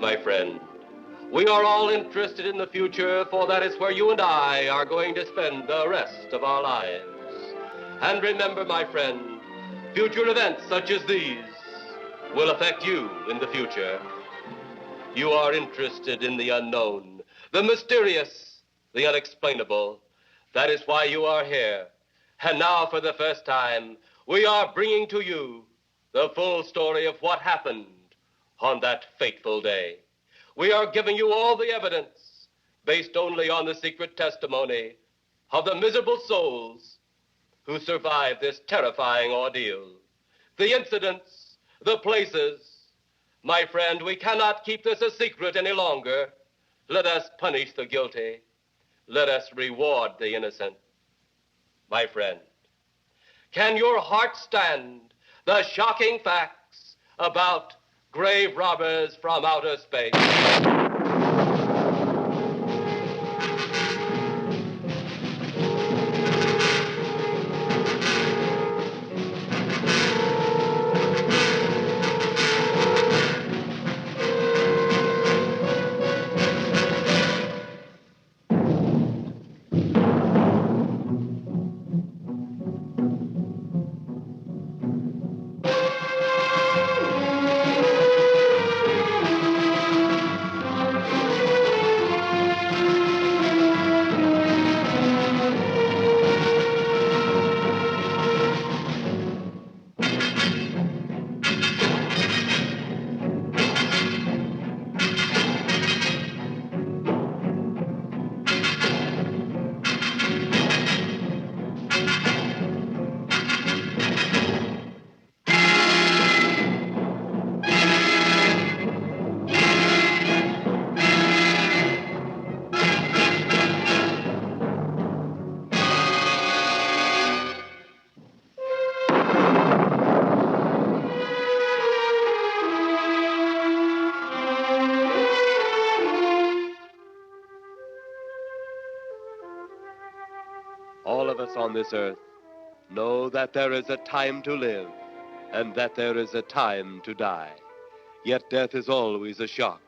my friend. We are all interested in the future, for that is where you and I are going to spend the rest of our lives. And remember, my friend, future events such as these will affect you in the future. You are interested in the unknown, the mysterious, the unexplainable. That is why you are here. And now, for the first time, we are bringing to you the full story of what happened on that fateful day. We are giving you all the evidence based only on the secret testimony of the miserable souls who survived this terrifying ordeal. The incidents, the places. My friend, we cannot keep this a secret any longer. Let us punish the guilty. Let us reward the innocent. My friend, can your heart stand the shocking facts about grave robbers from outer space? All of us on this earth know that there is a time to live and that there is a time to die. Yet death is always a shock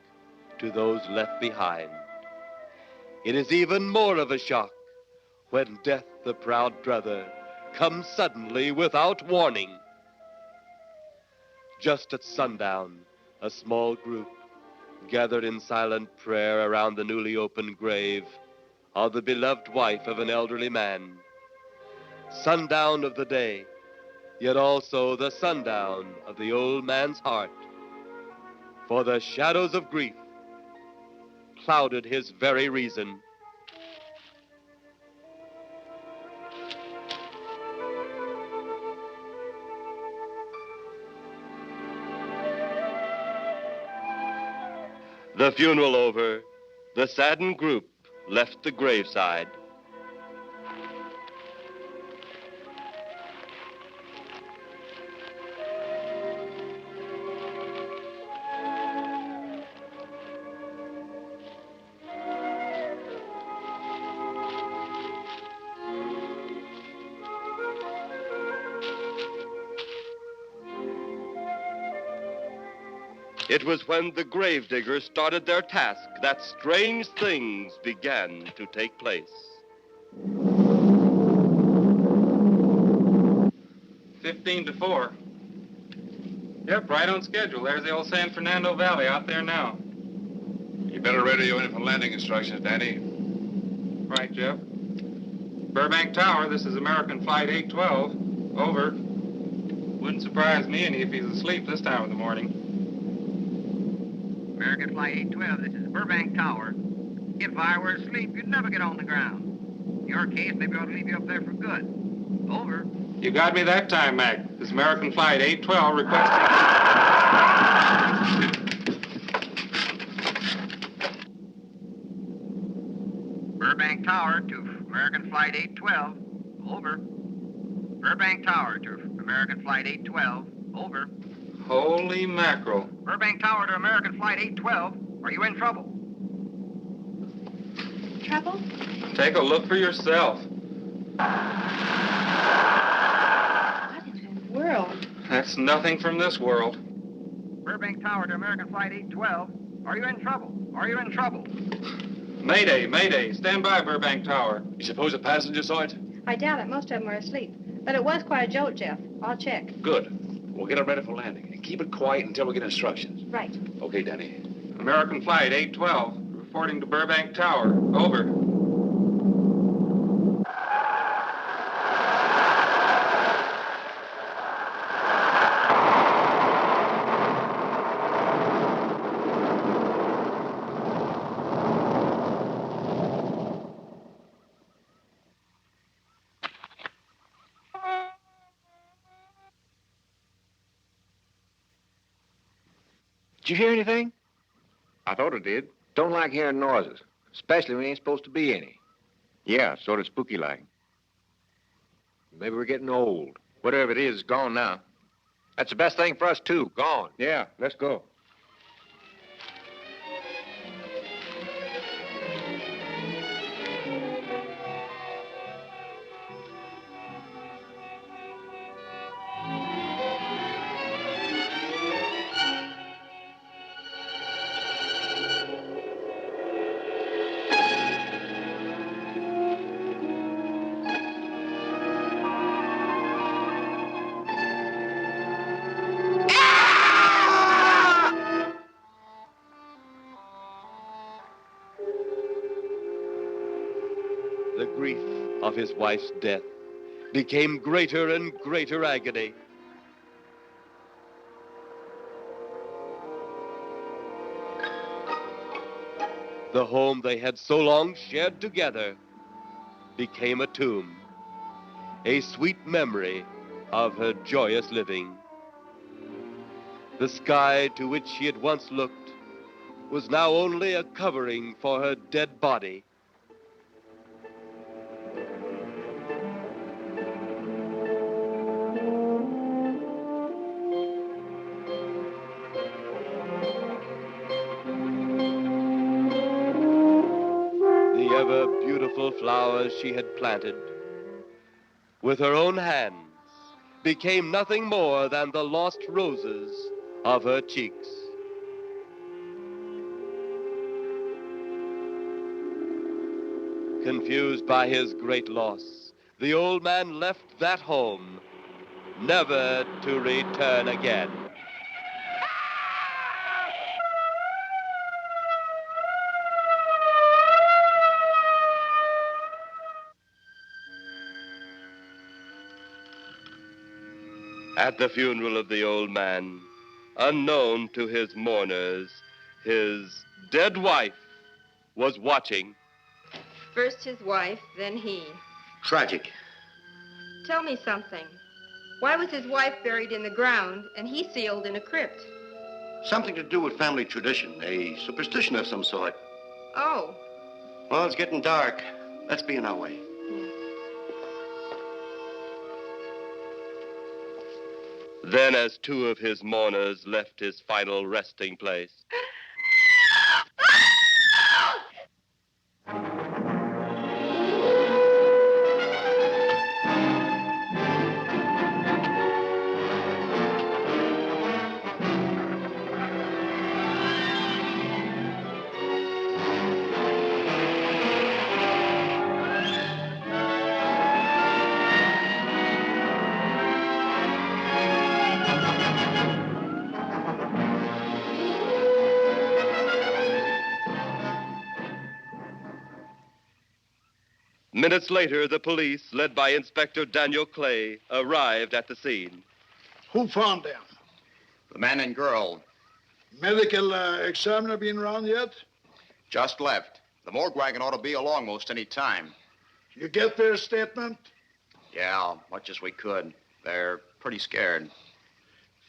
to those left behind. It is even more of a shock when death, the proud brother, comes suddenly without warning. Just at sundown, a small group gathered in silent prayer around the newly opened grave of the beloved wife of an elderly man. Sundown of the day, yet also the sundown of the old man's heart. For the shadows of grief clouded his very reason. The funeral over, the saddened group left the graveside. It was when the gravediggers started their task that strange things began to take place. 15-4. Yep, right on schedule. There's the old San Fernando Valley out there now. You better radio in for landing instructions, Danny. Right, Jeff. Burbank Tower, this is American Flight 812. Over. Wouldn't surprise me any if he's asleep this time of the morning. American Flight 812, this is Burbank Tower. If I were asleep, you'd never get on the ground. In your case, maybe I ought to leave you up there for good. Over. You got me that time, Mac. This is American Flight 812 requesting... Burbank Tower to American Flight 812. Over. Burbank Tower to American Flight 812. Over. Holy mackerel. Burbank Tower to American Flight 812. Are you in trouble? Trouble? Take a look for yourself. What in the world? That's nothing from this world. Burbank Tower to American Flight 812. Are you in trouble? Are you in trouble? Mayday, mayday. Stand by, Burbank Tower. You suppose a passenger saw it? I doubt it. Most of them are asleep. But it was quite a jolt, Jeff. I'll check. Good. We'll get it ready for landing. And keep it quiet until we get instructions. Right. Okay, Danny. American Flight 812, reporting to Burbank Tower. Over. Did you hear anything? I thought it did. Don't like hearing noises, especially when there ain't supposed to be any. Yeah, sort of spooky-like. Maybe we're getting old. Whatever it is, it's gone now. That's the best thing for us, too. Gone. Yeah, let's go. The grief of his wife's death became greater and greater agony. The home they had so long shared together became a tomb, a sweet memory of her joyous living. The sky to which she had once looked was now only a covering for her dead body. The ever-beautiful flowers she had planted with her own hands became nothing more than the lost roses of her cheeks. Confused by his great loss, the old man left that home, never to return again. At the funeral of the old man, unknown to his mourners, his dead wife was watching. First his wife, then he. Tragic. Tell me something. Why was his wife buried in the ground and he sealed in a crypt? Something to do with family tradition, a superstition of some sort. Oh. Well, it's getting dark. Let's be on our way. Then, as two of his mourners left his final resting place, minutes later, the police, led by Inspector Daniel Clay, arrived at the scene. Who found them? The man and girl Medical examiner been around yet? just left. The morgue wagon ought to be along most any time. You get their statement? Yeah, much as we could. They're pretty scared.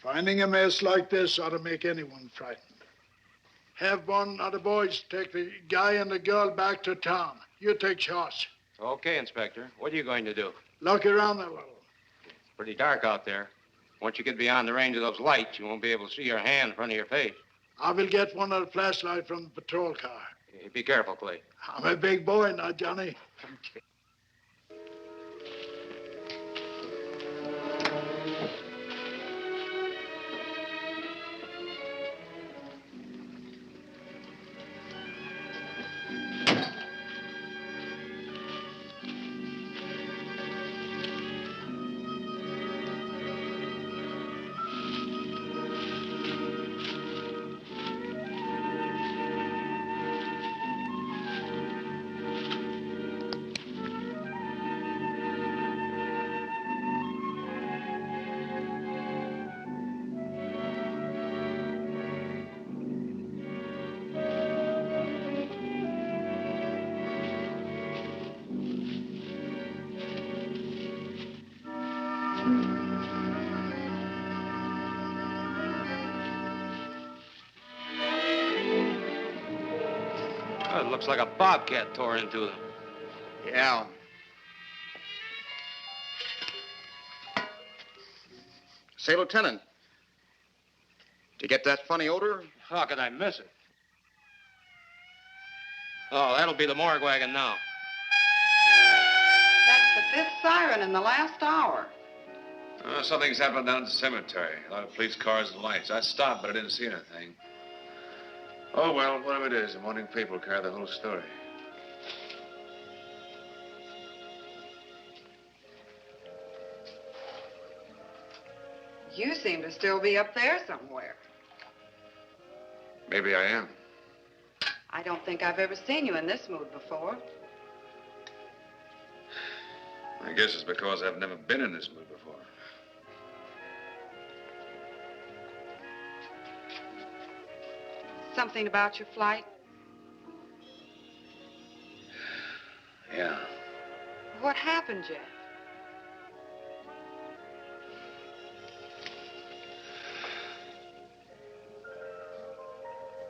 Finding a mess like this ought to make anyone frightened. Have one of the boys take the guy and the girl back to town. You take charge. Okay, Inspector. What are you going to do? Look around a little. It's pretty dark out there. Once you get beyond the range of those lights, you won't be able to see your hand in front of your face. I will get one of the flashlights from the patrol car. Be careful, Clay. I'm a big boy now, Johnny. Okay. looks like a bobcat tore into them. Yeah. Say, Lieutenant, did you get that funny odor? How could I miss it? Oh, that'll be the morgue wagon now. That's the fifth siren in the last hour. Something's happened down at the cemetery. A lot of police cars and lights. I stopped, but I didn't see anything. Oh, well, whatever it is, the morning paper will carry the whole story. You seem to still be up there somewhere. Maybe I am. I don't think I've ever seen you in this mood before. I guess it's because I've never been in this mood before. Something about your flight? Yeah. What happened, Jeff?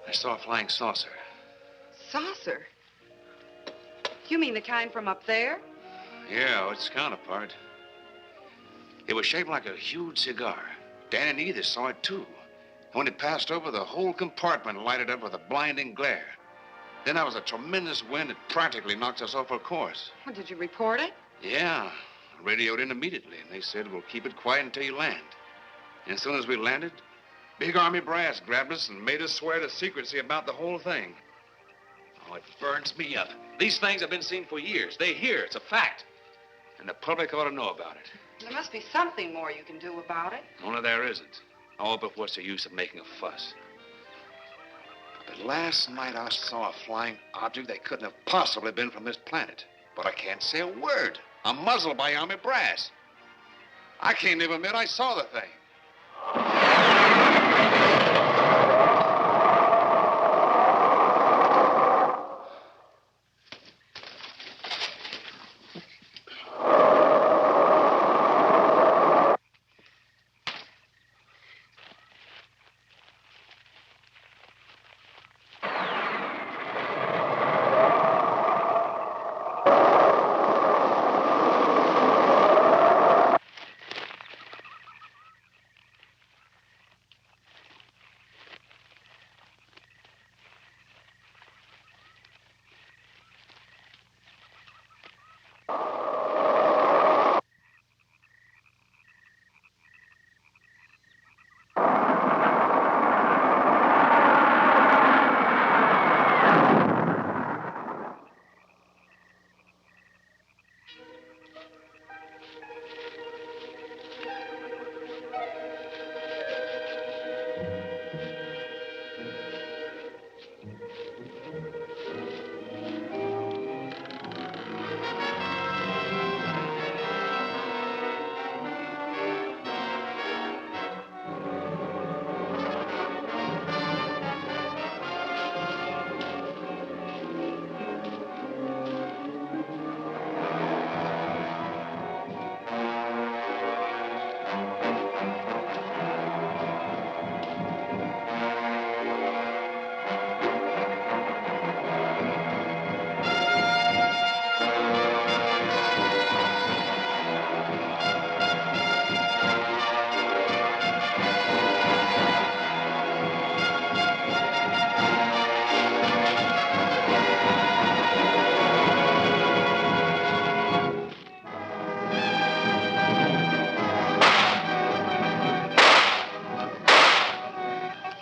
I saw a flying saucer. Saucer? You mean the kind from up there? Yeah, its counterpart. It was shaped like a huge cigar. Dan and Edith saw it, too. When it passed over, the whole compartment lighted up with a blinding glare. Then there was a tremendous wind that practically knocked us off our course. Well, did you report it? Yeah. I radioed in immediately, and they said, we'll keep it quiet until you land. And as soon as we landed, big army brass grabbed us and made us swear to secrecy about the whole thing. Oh, it burns me up. These things have been seen for years. They hear. It's a fact. And the public ought to know about it. There must be something more you can do about it. Only there isn't. Oh, but what's the use of making a fuss? But last night I saw a flying object that couldn't have possibly been from this planet. But I can't say a word. I'm muzzled by army brass. I can't even admit I saw the thing.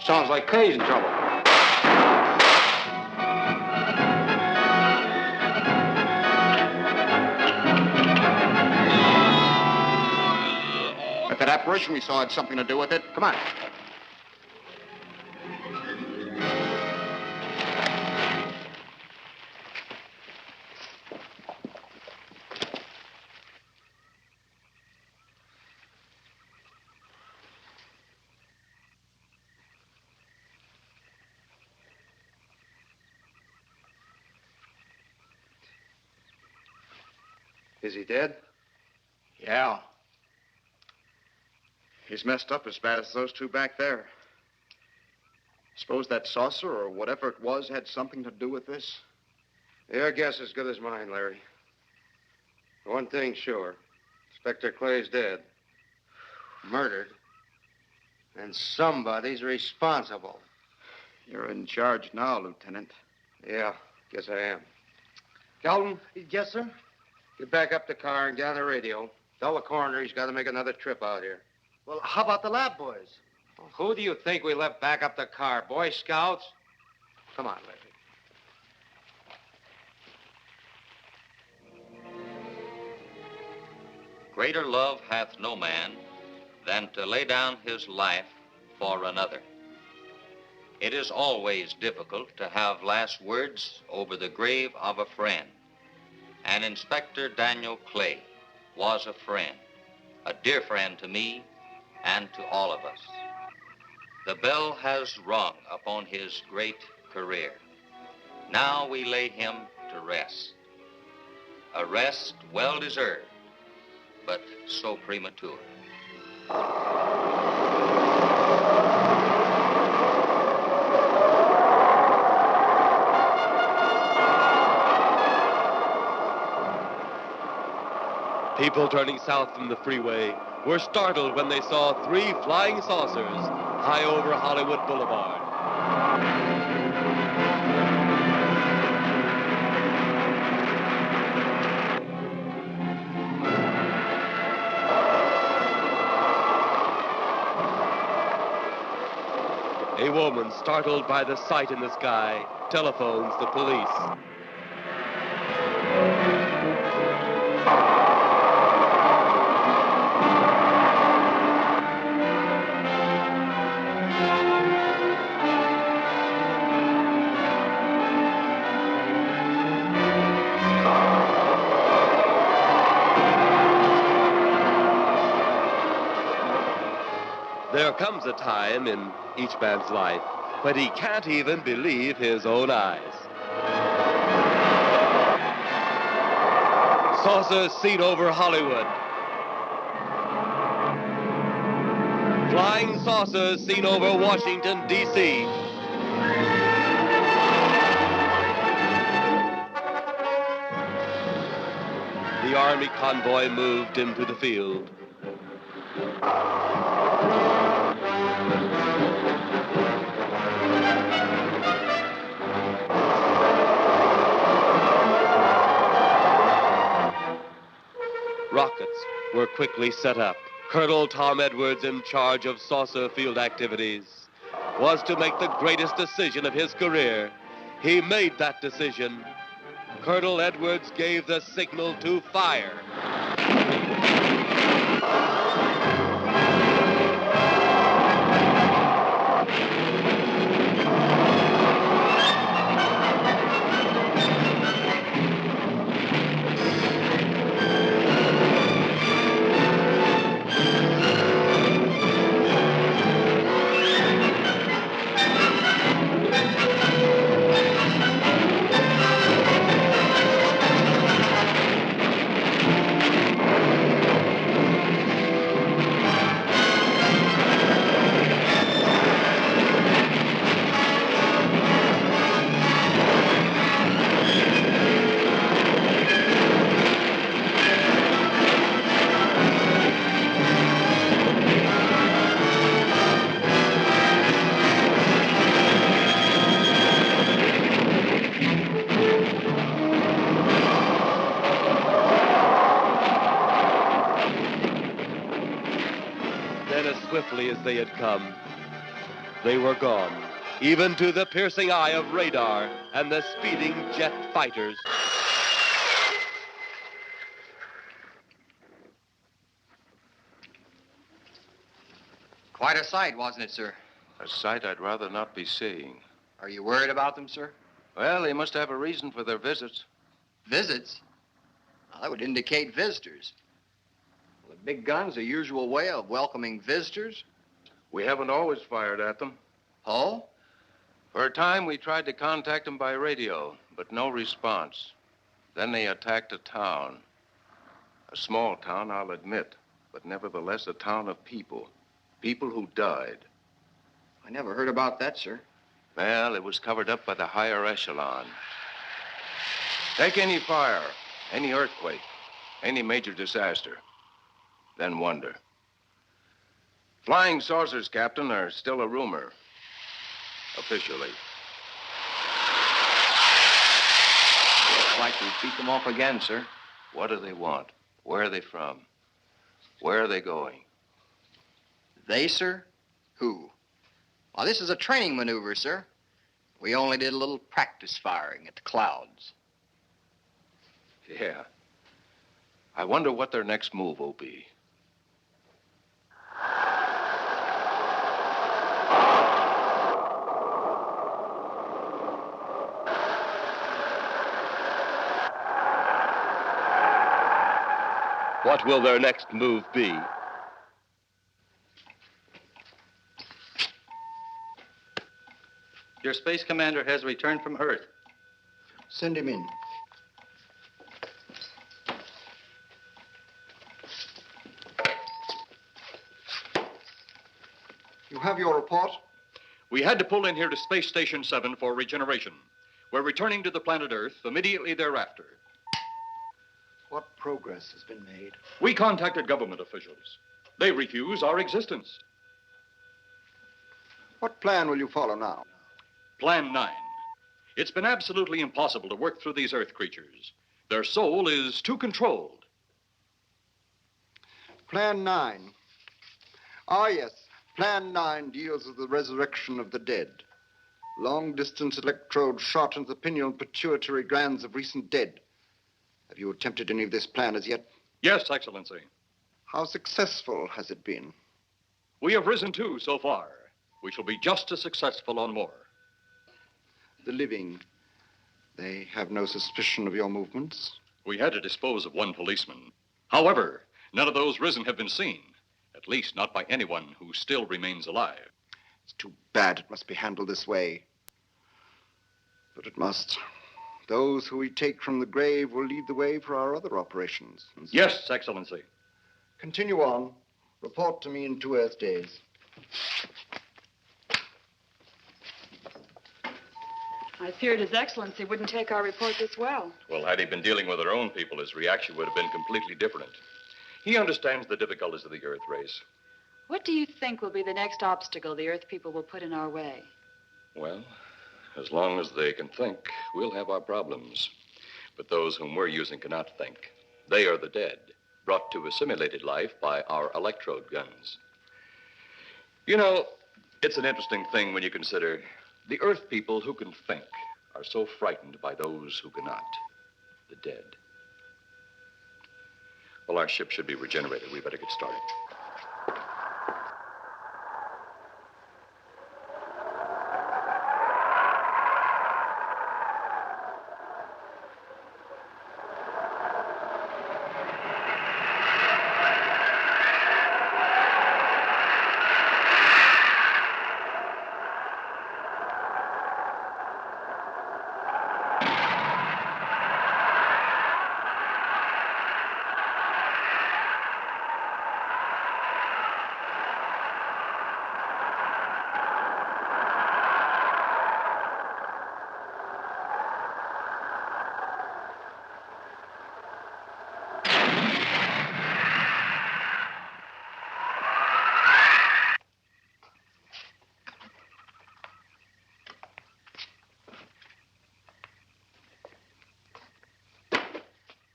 Sounds like Kay's in trouble. If that apparition we saw had something to do with it, come on. Is he dead? Yeah. He's messed up as bad as those two back there. Suppose that saucer or whatever it was had something to do with this? Your guess as good as mine, Larry. One thing's sure. Inspector Clay's dead. Murdered. And somebody's responsible. You're in charge now, Lieutenant. Yeah, guess I am. Carlton? Yes, sir? Get back up the car and get on the radio. Tell the coroner he's got to make another trip out here. Well, how about the lab boys? Well, who do you think we left back up the car? Boy Scouts? Come on, Larry. Greater love hath no man than to lay down his life for another. It is always difficult to have last words over the grave of a friend. And Inspector Daniel Clay was a friend, a dear friend to me and to all of us. The bell has rung upon his great career. Now we lay him to rest. A rest well deserved, but so premature. People turning south from the freeway were startled when they saw 3 flying saucers high over Hollywood Boulevard. A woman, startled by the sight in the sky, telephones the police. There comes a time in each man's life when he can't even believe his own eyes. Saucers seen over Hollywood. Flying saucers seen over Washington, D.C. The Army convoy moved into the field. Rockets were quickly set up. Colonel Tom Edwards, in charge of saucer field activities, was to make the greatest decision of his career. He made that decision. Colonel Edwards gave the signal to fire. Swiftly as they had come, they were gone, even to the piercing eye of radar and the speeding jet fighters. Quite a sight, wasn't it, sir? A sight I'd rather not be seeing. Are you worried about them, sir? Well, they must have a reason for their visits. Visits? Well, that would indicate visitors. Well, the big gun's the usual way of welcoming visitors. We haven't always fired at them. Oh? For a time, we tried to contact them by radio, but no response. Then they attacked a town. A small town, I'll admit, but nevertheless a town of people. People who died. I never heard about that, sir. Well, it was covered up by the higher echelon. Take any fire, any earthquake, any major disaster, then wonder. Flying saucers, Captain, are still a rumor. Officially. Looks like we beat them off again, sir. What do they want? Where are they from? Where are they going? They, sir? Who? Well, this is a training maneuver, sir. We only did a little practice firing at the clouds. Yeah. I wonder what their next move will be. What will their next move be? Your space commander has returned from Earth. Send him in. You have your report? We had to pull in here to Space Station 7 for regeneration. We're returning to the planet Earth immediately thereafter. What progress has been made? We contacted government officials. They refuse our existence. What plan will you follow now? Plan 9. It's been absolutely impossible to work through these Earth creatures. Their soul is too controlled. Plan 9. Ah, yes. Plan 9 deals with the resurrection of the dead. Long-distance electrode shot into the pineal and pituitary glands of recent dead. Have you attempted any of this plan as yet? Yes, Excellency. How successful has it been? We have risen 2 so far. We shall be just as successful on more. The living, they have no suspicion of your movements? We had to dispose of 1 policeman. However, none of those risen have been seen. At least not by anyone who still remains alive. It's too bad it must be handled this way. But it must. Those who we take from the grave will lead the way for our other operations. Yes, Excellency. Continue on. Report to me in 2 Earth days. I feared His Excellency wouldn't take our report this well. Well, had he been dealing with our own people, his reaction would have been completely different. He understands the difficulties of the Earth race. What do you think will be the next obstacle the Earth people will put in our way? Well, as long as they can think, we'll have our problems. But those whom we're using cannot think. They are the dead, brought to a simulated life by our electrode guns. You know, it's an interesting thing when you consider the Earth people who can think are so frightened by those who cannot, the dead. Well, our ship should be regenerated. We better get started.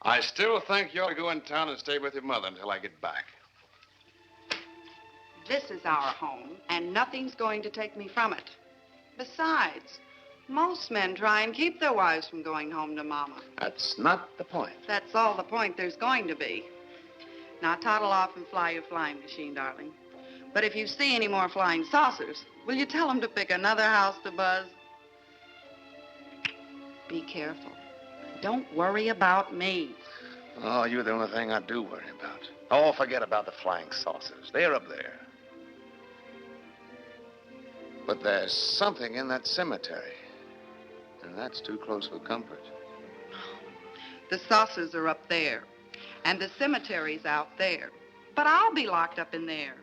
I still think you ought to go in town and stay with your mother until I get back. This is our home, and nothing's going to take me from it. Besides, most men try and keep their wives from going home to Mama. That's not the point. That's all the point there's going to be. Now, toddle off and fly your flying machine, darling. But if you see any more flying saucers, will you tell them to pick another house to buzz? Be careful. Don't worry about me. Oh, you're the only thing I do worry about. Oh, forget about the flying saucers. They're up there. But there's something in that cemetery. And that's too close for comfort. The saucers are up there, and the cemetery's out there. But I'll be locked up in there.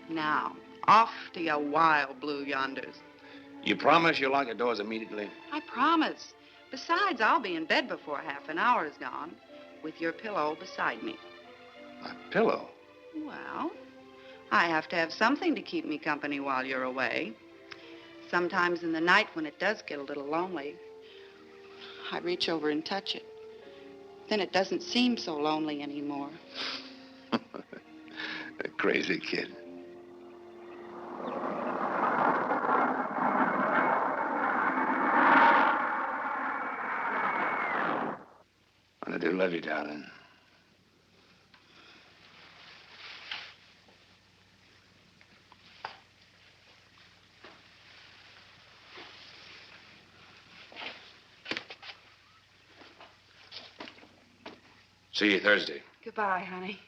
Now, off to your wild blue yonders. You promise you'll lock your doors immediately? I promise. Besides, I'll be in bed before half an hour is gone, with your pillow beside me. My pillow? Well, I have to have something to keep me company while you're away. Sometimes in the night when it does get a little lonely, I reach over and touch it. Then it doesn't seem so lonely anymore. A crazy kid. I do love you, darling. See you Thursday. Goodbye, honey.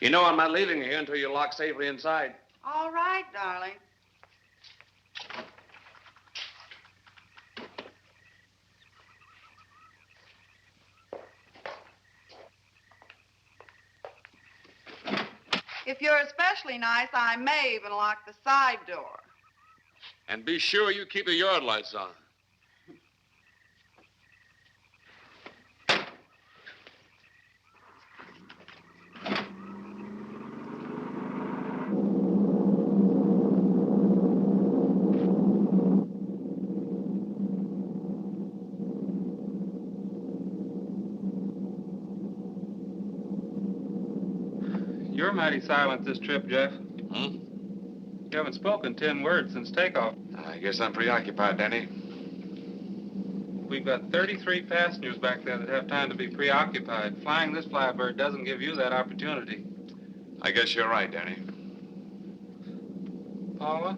You know I'm not leaving you here until you're locked safely inside. All right, darling. If you're especially nice, I may even lock the side door. And be sure you keep the yard lights on. You're mighty silent this trip, Jeff. Hmm? You haven't spoken 10 words since takeoff. I guess I'm preoccupied, Danny. We've got 33 passengers back there that have time to be preoccupied. Flying this flybird doesn't give you that opportunity. I guess you're right, Danny. Paula?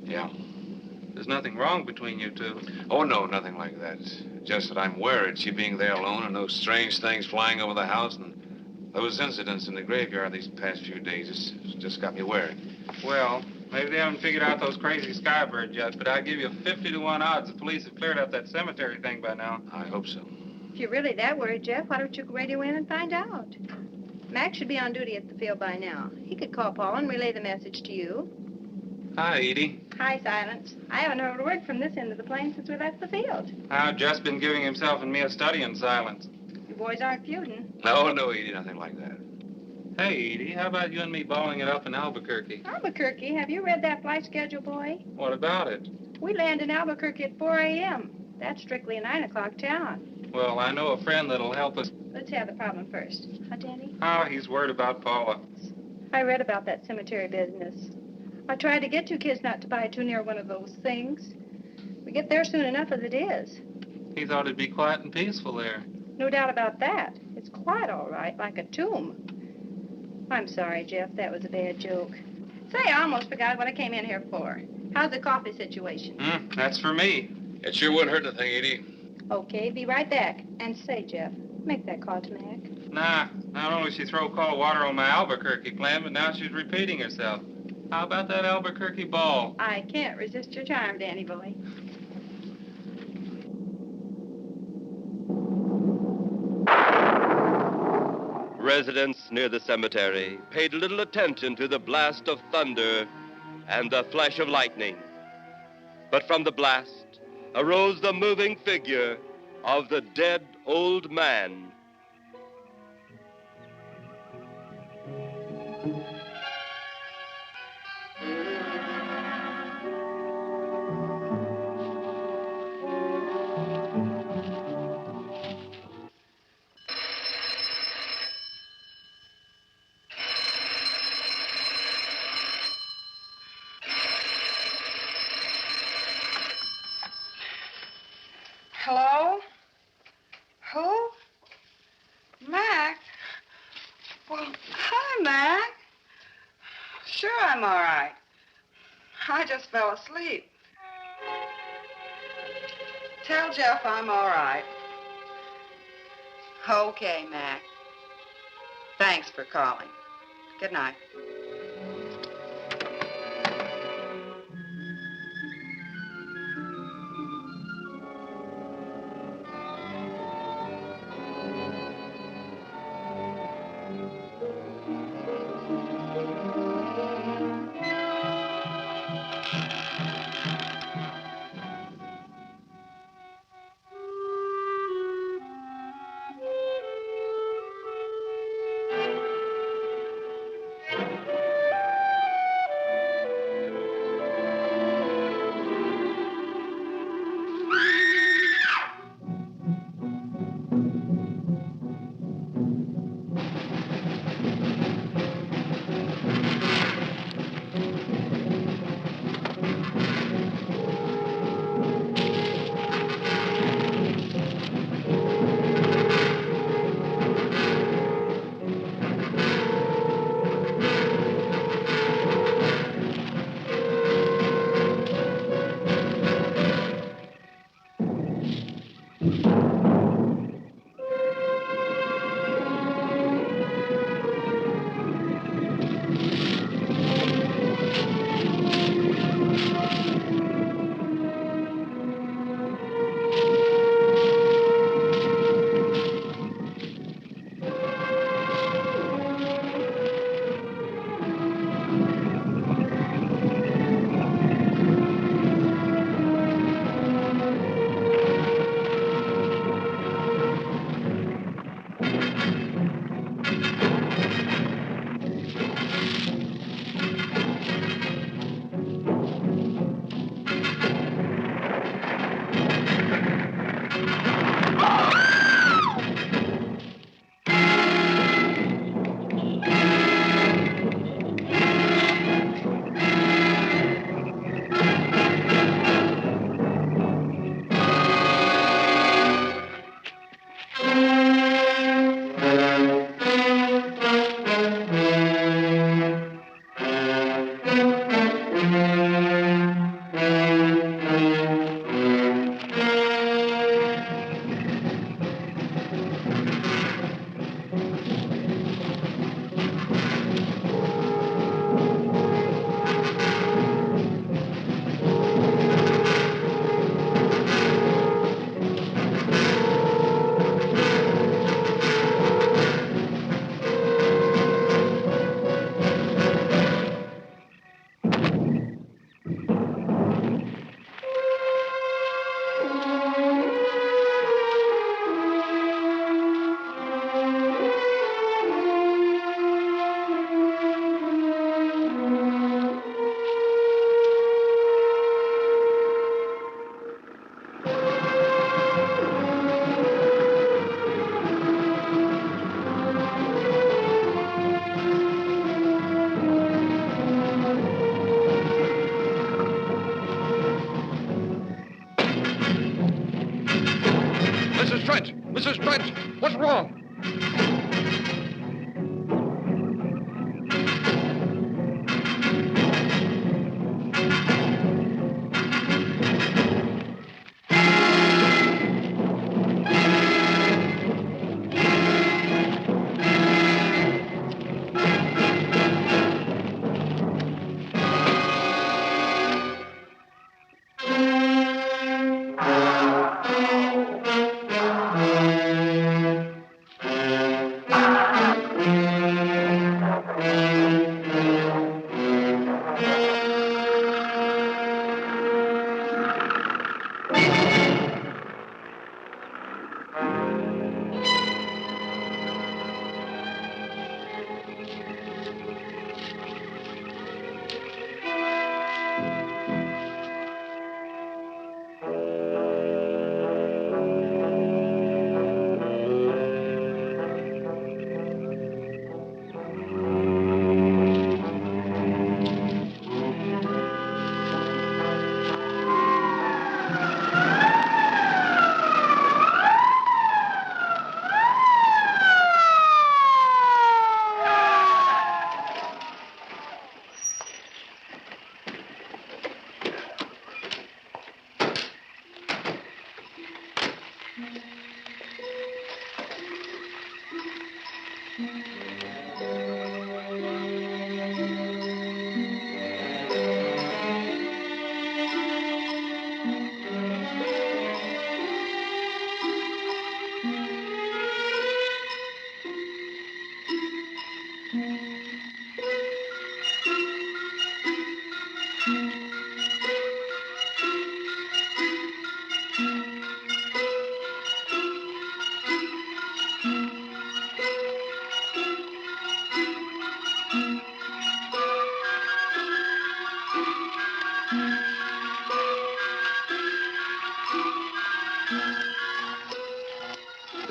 Yeah. There's nothing wrong between you two. Oh, no, nothing like that. Just that I'm worried she being there alone and those strange things flying over the house and those incidents in the graveyard these past few days. It's just got me worried. Well, maybe they haven't figured out those crazy skybirds yet, but I'd give you 50 to 1 odds the police have cleared up that cemetery thing by now. I hope so. If you're really that worried, Jeff, why don't you radio in and find out? Mac should be on duty at the field by now. He could call Paul and relay the message to you. Hi, Edie. Hi, Silence. I haven't heard a word from this end of the plane since we left the field. I've just been giving himself and me a study in silence. You boys aren't feuding. No, Edie, nothing like that. Hey, Edie, how about you and me balling it up in Albuquerque? Albuquerque? Have you read that flight schedule, boy? What about it? We land in Albuquerque at 4 a.m. That's strictly a 9 o'clock town. Well, I know a friend that'll help us. Let's have the problem first. Huh, Danny? Oh, he's worried about Paula. I read about that cemetery business. I tried to get you kids not to buy too near one of those things. We get there soon enough as it is. He thought it'd be quiet and peaceful there. No doubt about that. It's quite all right, like a tomb. I'm sorry, Jeff. That was a bad joke. Say, I almost forgot what I came in here for. How's the coffee situation? That's for me. It sure wouldn't hurt nothing, Edie. Okay, be right back. And say, Jeff, make that call to Mac. Nah, not only she throw cold water on my Albuquerque plan, but now she's repeating herself. How about that Albuquerque ball? I can't resist your charm, Danny boy. Residents near the cemetery paid little attention to the blast of thunder and the flash of lightning. But from the blast arose the moving figure of the dead old man. Hello? Who? Mac? Well, hi, Mac. Sure, I'm all right. I just fell asleep. Tell Jeff I'm all right. Okay, Mac. Thanks for calling. Good night. Mrs. Trent, what's wrong?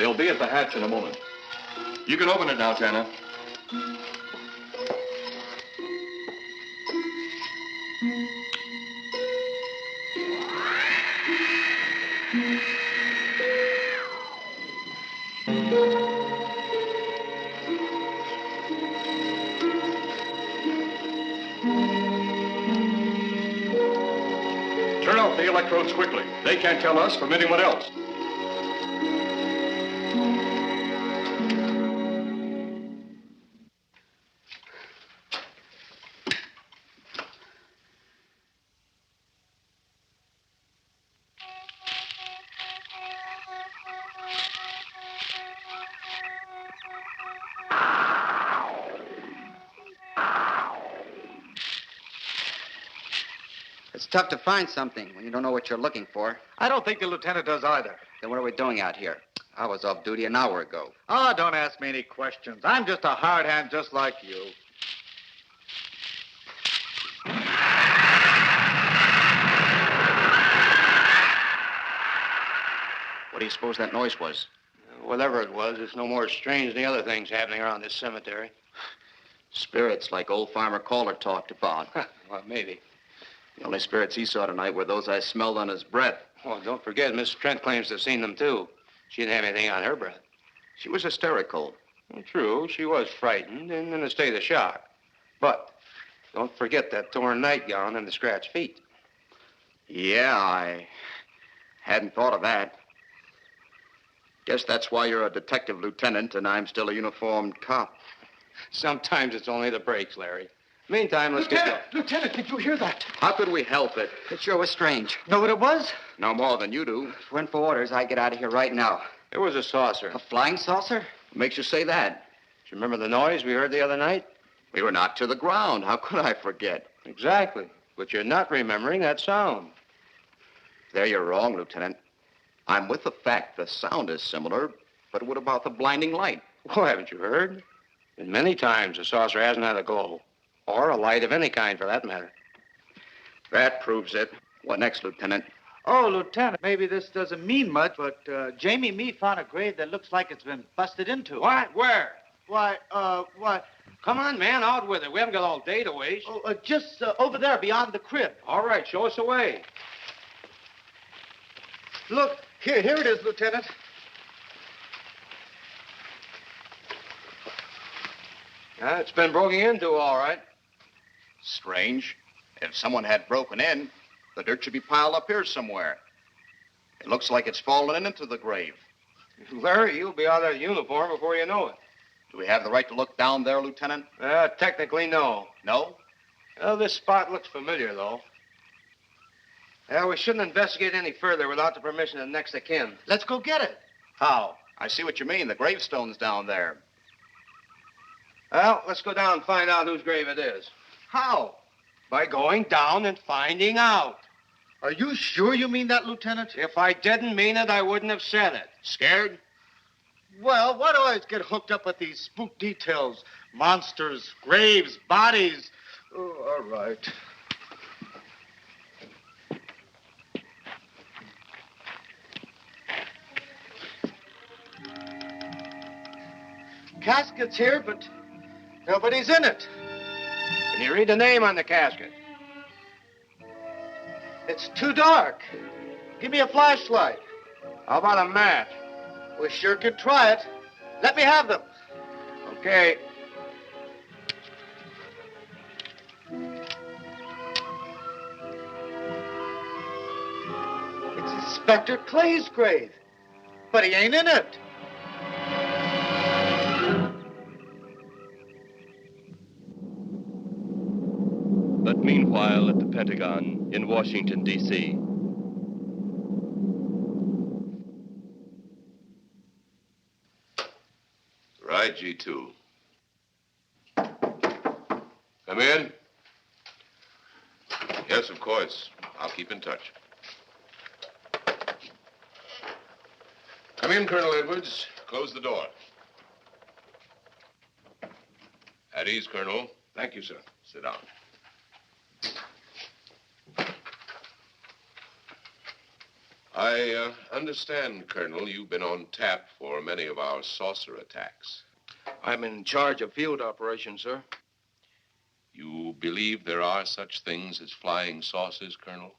They'll be at the hatch in a moment. You can open it now, Tanner. Turn off the electrodes quickly. They can't tell us from anyone else. It's tough to find something when you don't know what you're looking for. I don't think the lieutenant does either. Then what are we doing out here? I was off duty an hour ago. Oh, don't ask me any questions. I'm just a hard hand just like you. What do you suppose that noise was? Whatever it was, it's no more strange than the other things happening around this cemetery. Spirits, like old Farmer Caller talked about. Well, maybe. The only spirits he saw tonight were those I smelled on his breath. Oh, don't forget, Miss Trent claims to have seen them, too. She didn't have anything on her breath. She was hysterical. Well, true, she was frightened and in a state of shock. But don't forget that torn nightgown and the scratched feet. Yeah, I hadn't thought of that. Guess that's why you're a detective lieutenant and I'm still a uniformed cop. Sometimes it's only the breaks, Larry. Meantime, let's get going. Lieutenant, did you hear that? How could we help it? It sure was strange. Know what it was? No more than you do. If it weren't for orders, I'd get out of here right now. It was a saucer. A flying saucer? What makes you say that? Do you remember the noise we heard the other night? We were knocked to the ground. How could I forget? Exactly. But you're not remembering that sound. There you're wrong, Lieutenant. I'm with the fact the sound is similar, but what about the blinding light? Oh, haven't you heard? And many times the saucer hasn't had a glow. Or a light of any kind, for that matter. That proves it. What next, Lieutenant? Oh, Lieutenant, maybe this doesn't mean much, but Jamie Meade found a grave that looks like it's been busted into. What? Where? Why, what? Come on, man, out with it. We haven't got all day to waste. Oh, just over there beyond the crib. All right, show us the way. Look, here it is, Lieutenant. Yeah, it's been broken into, all right. Strange. If someone had broken in, the dirt should be piled up here somewhere. It looks like it's fallen into the grave. Larry, you'll be out of uniform before you know it. Do we have the right to look down there, Lieutenant? Technically, no. No? Well, this spot looks familiar, though. We shouldn't investigate any further without the permission of next of kin. Let's go get it. How? I see what you mean. The gravestone's down there. Well, let's go down and find out whose grave it is. How? By going down and finding out. Are you sure you mean that, Lieutenant? If I didn't mean it, I wouldn't have said it. Scared? Well, why do I always get hooked up with these spook details? Monsters, graves, bodies. Oh, all right. Casket's here, but nobody's in it. Can you read the name on the casket? It's too dark. Give me a flashlight. How about a match? We sure could try it. Let me have them. Okay. It's Inspector Clay's grave, but he ain't in it. But meanwhile, at the Pentagon in Washington, D.C. Right, G2. Come in. Yes, of course. I'll keep in touch. Come in, Colonel Edwards. Close the door. At ease, Colonel. Thank you, sir. Sit down. I understand, Colonel, you've been on tap for many of our saucer attacks. I'm in charge of field operations, sir. You believe there are such things as flying saucers, Colonel?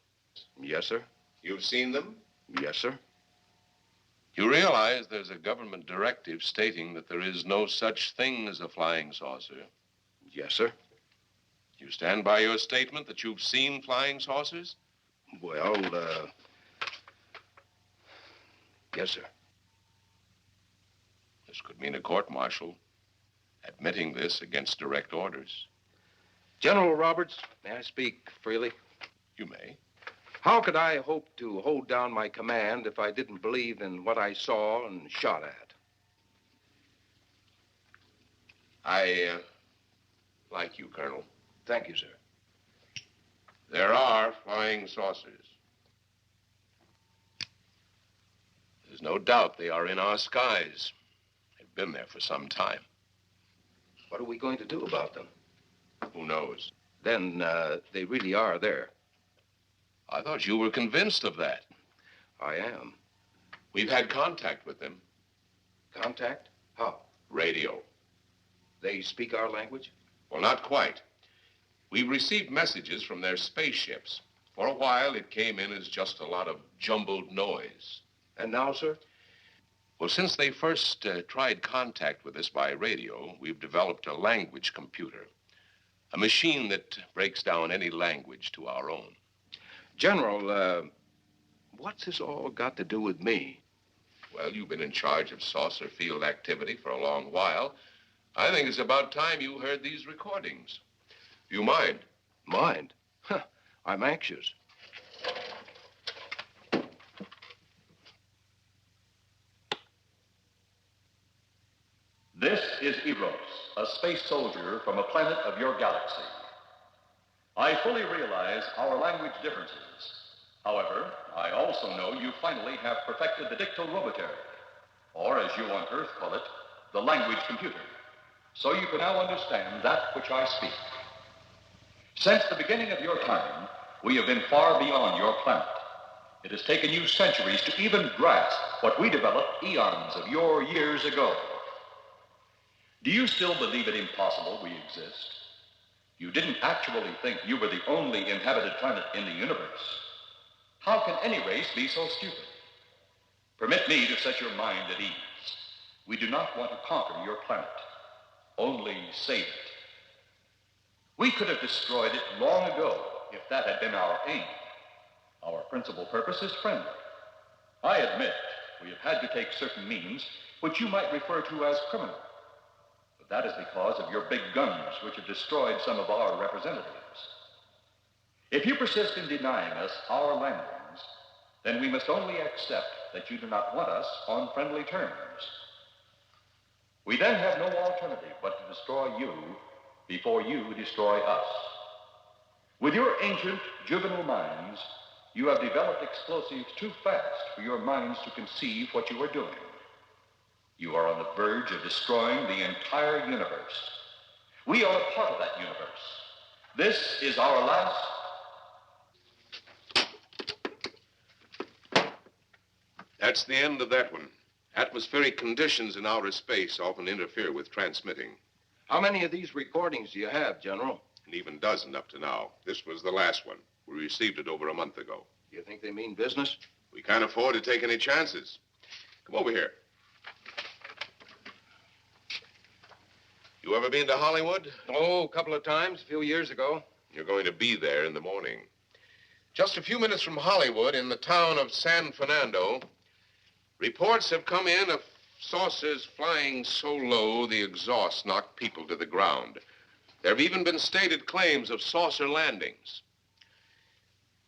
Yes, sir. You've seen them? Yes, sir. You realize there's a government directive stating that there is no such thing as a flying saucer? Yes, sir. You stand by your statement that you've seen flying saucers? Well, yes, sir. This could mean a court-martial, admitting this against direct orders. General Roberts, may I speak freely? You may. How could I hope to hold down my command if I didn't believe in what I saw and shot at? I like you, Colonel. Thank you, sir. There are flying saucers. There's no doubt they are in our skies. They've been there for some time. What are we going to do about them? Who knows? Then they really are there. I thought you were convinced of that. I am. We've had contact with them. Contact? How? Radio. They speak our language? Well, not quite. We've received messages from their spaceships. For a while, it came in as just a lot of jumbled noise. And now, sir? Well, since they first tried contact with us by radio, we've developed a language computer. A machine that breaks down any language to our own. General, what's this all got to do with me? Well, you've been in charge of saucer field activity for a long while. I think it's about time you heard these recordings. Do you mind? Mind? Huh, I'm anxious. This is Eros, a space soldier from a planet of your galaxy. I fully realize our language differences. However, I also know you finally have perfected the dictorobotery, or as you on Earth call it, the language computer. So you can now understand that which I speak. Since the beginning of your time, we have been far beyond your planet. It has taken you centuries to even grasp what we developed eons of your years ago. Do you still believe it impossible we exist? You didn't actually think you were the only inhabited planet in the universe. How can any race be so stupid? Permit me to set your mind at ease. We do not want to conquer your planet, only save it. We could have destroyed it long ago if that had been our aim. Our principal purpose is friendly. I admit we have had to take certain means which you might refer to as criminal. But that is because of your big guns, which have destroyed some of our representatives. If you persist in denying us our landings, then we must only accept that you do not want us on friendly terms. We then have no alternative but to destroy you before you destroy us. With your ancient, juvenile minds, you have developed explosives too fast for your minds to conceive what you are doing. You are on the verge of destroying the entire universe. We are a part of that universe. This is our last... That's the end of that one. Atmospheric conditions in outer space often interfere with transmitting. How many of these recordings do you have, General? An even dozen up to now. This was the last one. We received it over a month ago. You think they mean business? We can't afford to take any chances. Come over here. You ever been to Hollywood? Oh, a couple of times, a few years ago. You're going to be there in the morning. Just a few minutes from Hollywood, in the town of San Fernando, reports have come in of saucers flying so low the exhaust knocked people to the ground. There have even been stated claims of saucer landings.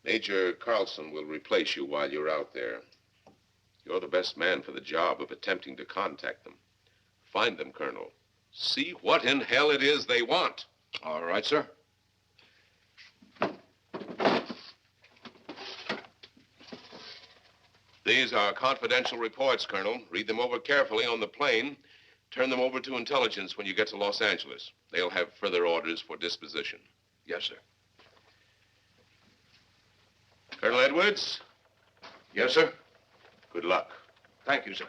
Major Carlson will replace you while you're out there. You're the best man for the job of attempting to contact them. Find them, Colonel. See what in hell it is they want. All right, sir. These are confidential reports, Colonel. Read them over carefully on the plane. Turn them over to intelligence when you get to Los Angeles. They'll have further orders for disposition. Yes, sir. Colonel Edwards? Yes, sir. Good luck. Thank you, sir.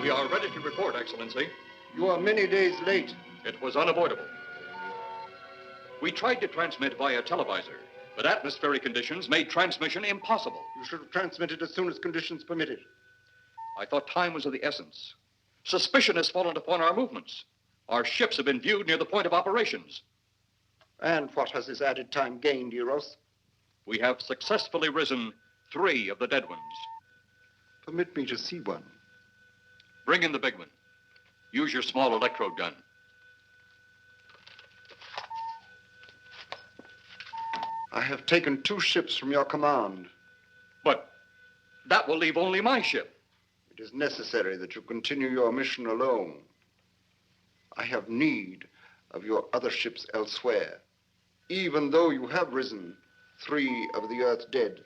We are ready to report, Excellency. You are many days late. It was unavoidable. We tried to transmit via televisor, but atmospheric conditions made transmission impossible. You should have transmitted as soon as conditions permitted. I thought time was of the essence. Suspicion has fallen upon our movements. Our ships have been viewed near the point of operations. And what has this added time gained, Eros? we have successfully risen 3 of the dead ones. Permit me to see one. Bring in the big one. Use your small electrode gun. I have taken 2 ships from your command. But that will leave only my ship. It is necessary that you continue your mission alone. I have need of your other ships elsewhere. Even though you have risen 3 of the Earth's dead,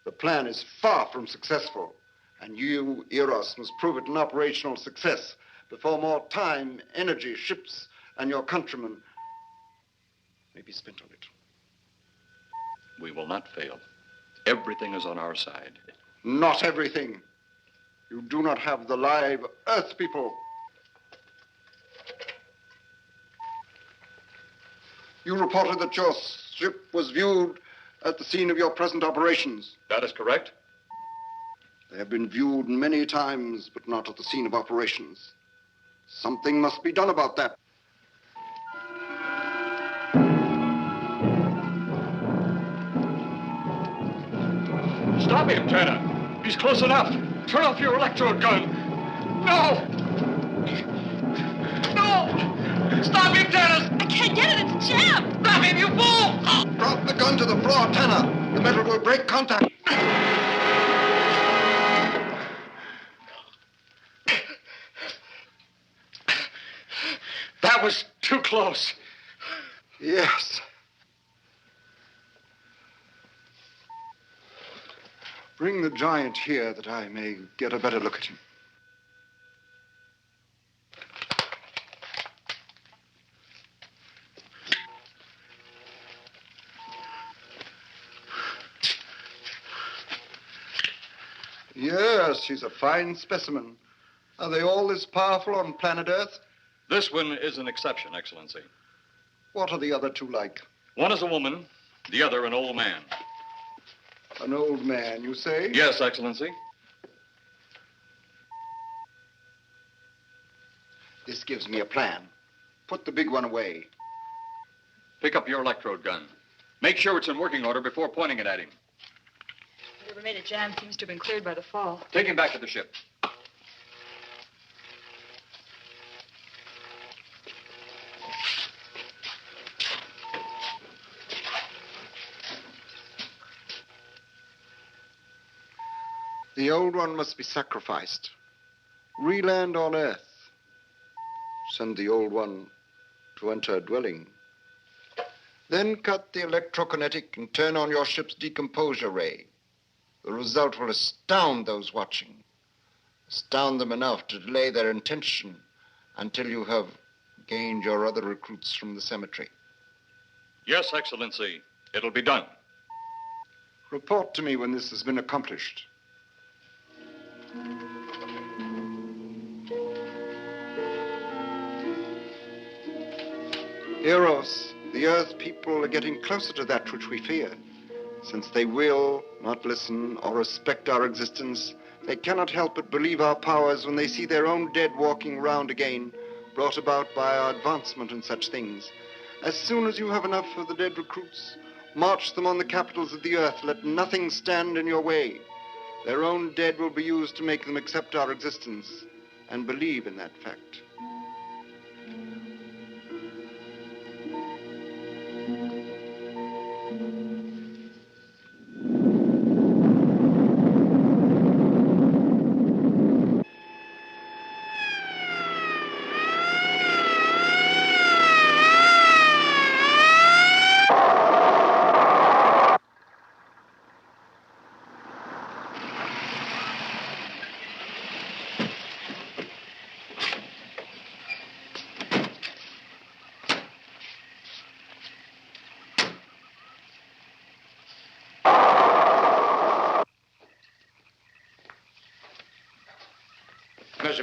the plan is far from successful, and you, Eros, must prove it an operational success before more time, energy, ships, and your countrymen may be spent on it. We will not fail. Everything is on our side. Not everything. You do not have the live Earth people. You reported that your ship was viewed at the scene of your present operations. That is correct. They have been viewed many times, but not at the scene of operations. Something must be done about that. Stop him, Tanner. He's close enough. Turn off your electrode gun. No! No! Stop him, Tanner! I can't get it. It's jammed. Stop him, you fool! Drop the gun to the floor, Tanner. The metal will break contact. That was too close. Yes. Bring the giant here that I may get a better look at him. Yes, he's a fine specimen. Are they all this powerful on planet Earth? This one is an exception, Excellency. What are the other 2 like? One is a woman, the other an old man. An old man, you say? Yes, Excellency. This gives me a plan. Put the big one away. Pick up your electrode gun. Make sure it's in working order before pointing it at him. Whatever made it jam seems to have been cleared by the fall. Take him back to the ship. The old one must be sacrificed. Re-land on Earth. Send the old one to enter a dwelling. Then cut the electrokinetic and turn on your ship's decomposure ray. The result will astound those watching. Astound them enough to delay their intention until you have gained your other recruits from the cemetery. Yes, Excellency. It'll be done. Report to me when this has been accomplished. Eros, the Earth people are getting closer to that which we fear. Since they will not listen or respect our existence, they cannot help but believe our powers when they see their own dead walking round again, brought about by our advancement and such things. As soon as you have enough of the dead recruits, march them on the capitals of the Earth. Let nothing stand in your way. Their own dead will be used to make them accept our existence and believe in that fact.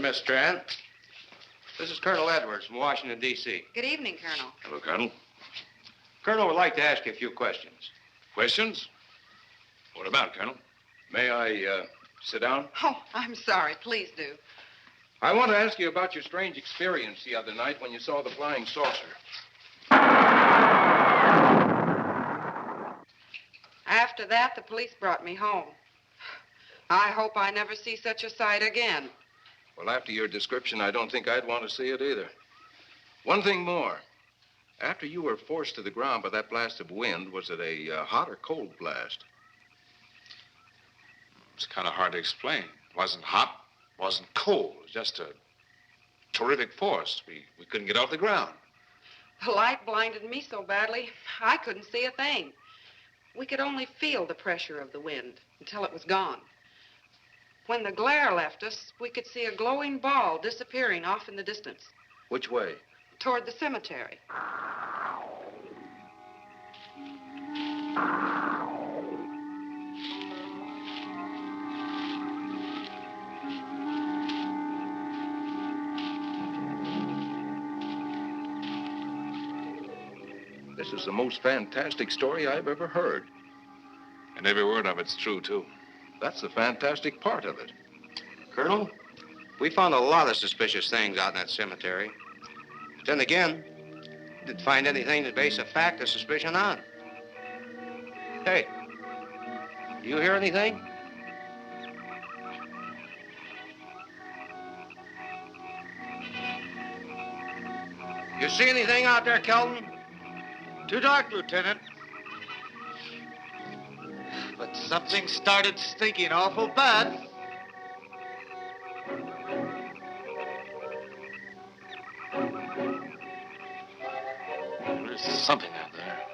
Miss Strand. This is Colonel Edwards from Washington, D.C. Good evening, Colonel. Hello, Colonel. Colonel would like to ask you a few questions. Questions? What about, Colonel? May I sit down? Oh, I'm sorry. Please do. I want to ask you about your strange experience the other night when you saw the flying saucer. After that, the police brought me home. I hope I never see such a sight again. Well, after your description, I don't think I'd want to see it either. One thing more. After you were forced to the ground by that blast of wind, was it a hot or cold blast? It's kind of hard to explain. It wasn't hot, wasn't cold. It was just a terrific force. We couldn't get off the ground. The light blinded me so badly, I couldn't see a thing. We could only feel the pressure of the wind until it was gone. When the glare left us, we could see a glowing ball disappearing off in the distance. Which way? Toward the cemetery. This is the most fantastic story I've ever heard. And every word of it's true, too. That's the fantastic part of it. Colonel, we found a lot of suspicious things out in that cemetery. But then again, didn't find anything to base a fact or suspicion on. Hey, you hear anything? You see anything out there, Carlton? Too dark, Lieutenant. But something started stinking awful bad. There's something out there.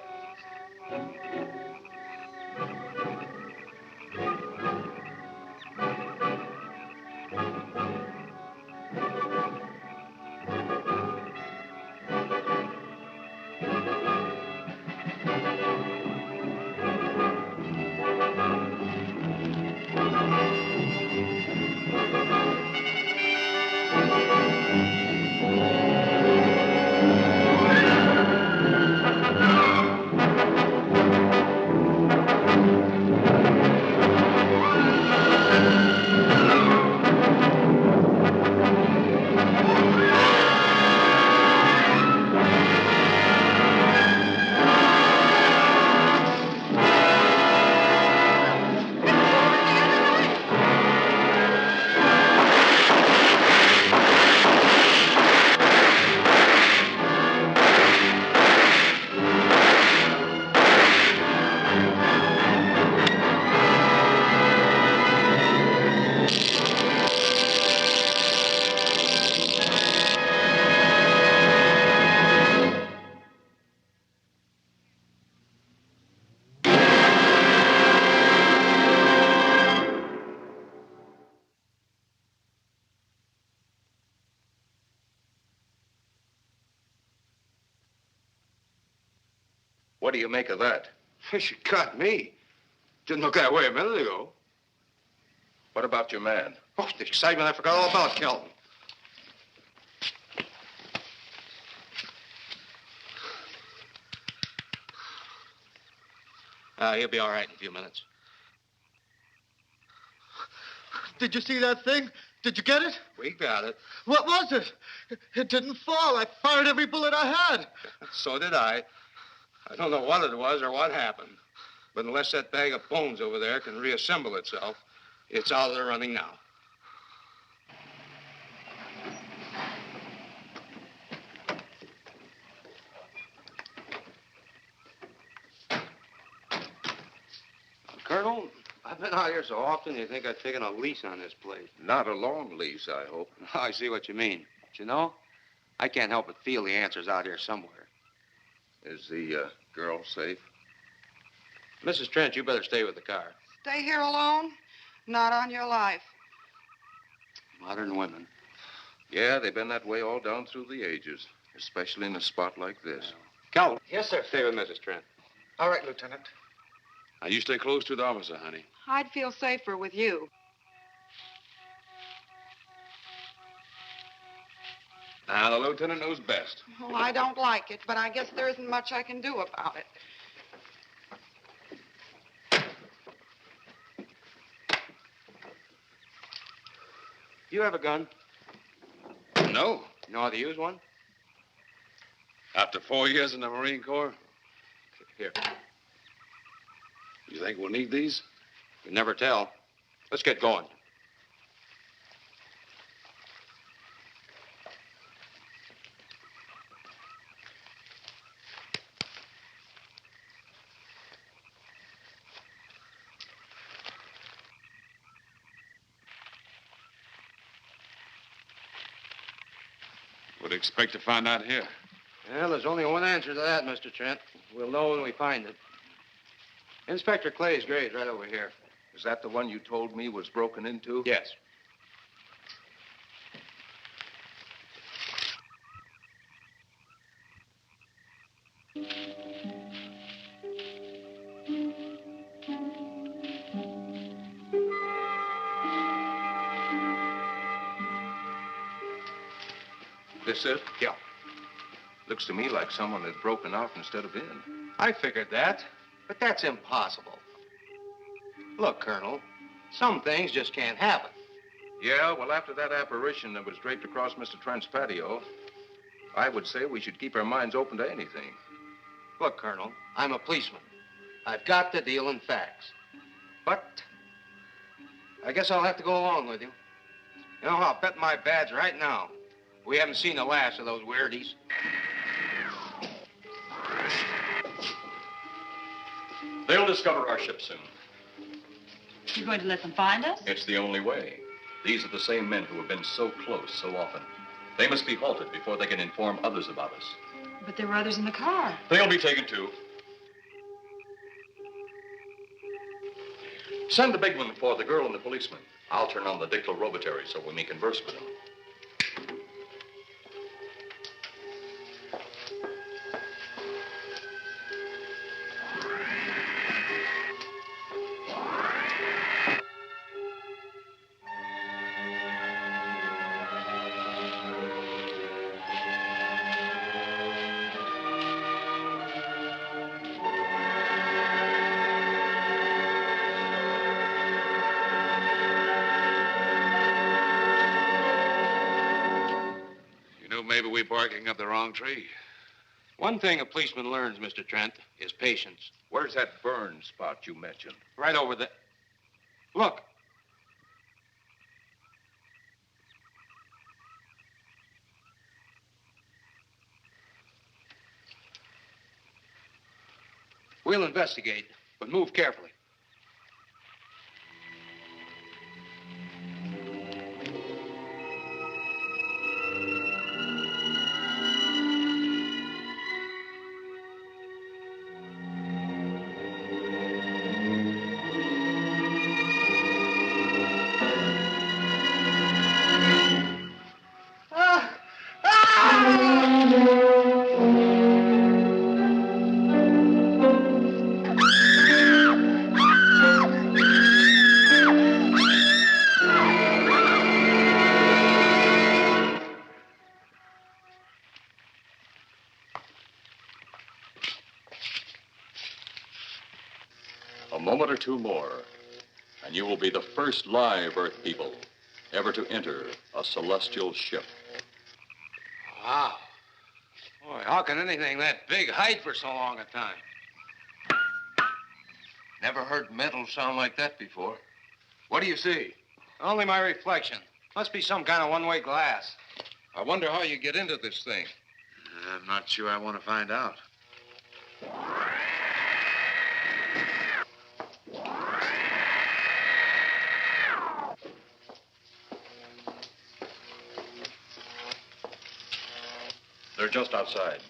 What do you make of that? She caught me. Didn't look that way a minute ago. What about your man? Oh, the excitement I forgot all about, Carlton. He'll be all right in a few minutes. Did you see that thing? Did you get it? We got it. What was it? It didn't fall. I fired every bullet I had. So did I. I don't know what it was or what happened. But unless that bag of bones over there can reassemble itself, it's out of the running now. Colonel, I've been out here so often, you think I've taken a lease on this place. Not a long lease, I hope. I see what you mean. But you know, I can't help but feel the answer's out here somewhere. Is the girl safe? Mrs. Trent, you better stay with the car. Stay here alone? Not on your life. Modern women. Yeah, they've been that way all down through the ages, especially in a spot like this. Calvin. Yes, sir. Stay with Mrs. Trent. All right, Lieutenant. Now, you stay close to the officer, honey. I'd feel safer with you. Now, the lieutenant knows best. Well, I don't like it, but I guess there isn't much I can do about it. You have a gun? No. You know how to use one? After 4 years in the Marine Corps? Here. You think we'll need these? You never tell. Let's get going. What do you expect to find out here? Well, there's only one answer to that, Mr. Trent. We'll know when we find it. Inspector Clay's grave's right over here. Is that the one you told me was broken into? Yes. This it? Yeah. Looks to me like someone had broken out instead of in. I figured that, but that's impossible. Look, Colonel, some things just can't happen. Yeah, well, after that apparition that was draped across Mr. Trent's patio, I would say we should keep our minds open to anything. Look, Colonel, I'm a policeman. I've got to deal in facts. But I guess I'll have to go along with you. You know, I'll bet my badge right now we haven't seen the last of those weirdies. They'll discover our ship soon. You're going to let them find us? It's the only way. These are the same men who have been so close so often. They must be halted before they can inform others about us. But there were others in the car. They'll be taken too. Send the big one for the girl and the policeman. I'll turn on the dictorobatary so we may converse with them. Maybe we're barking up the wrong tree. One thing a policeman learns, Mr. Trent, is patience. Where's that burn spot you mentioned? Right over there. Look. We'll investigate, but move carefully. A moment or two more, and you will be the first live Earth people ever to enter a celestial ship. Wow. Boy, how can anything that big hide for so long a time? Never heard metal sound like that before. What do you see? Only my reflection. Must be some kind of one-way glass. I wonder how you get into this thing. I'm not sure I want to find out. They're just outside.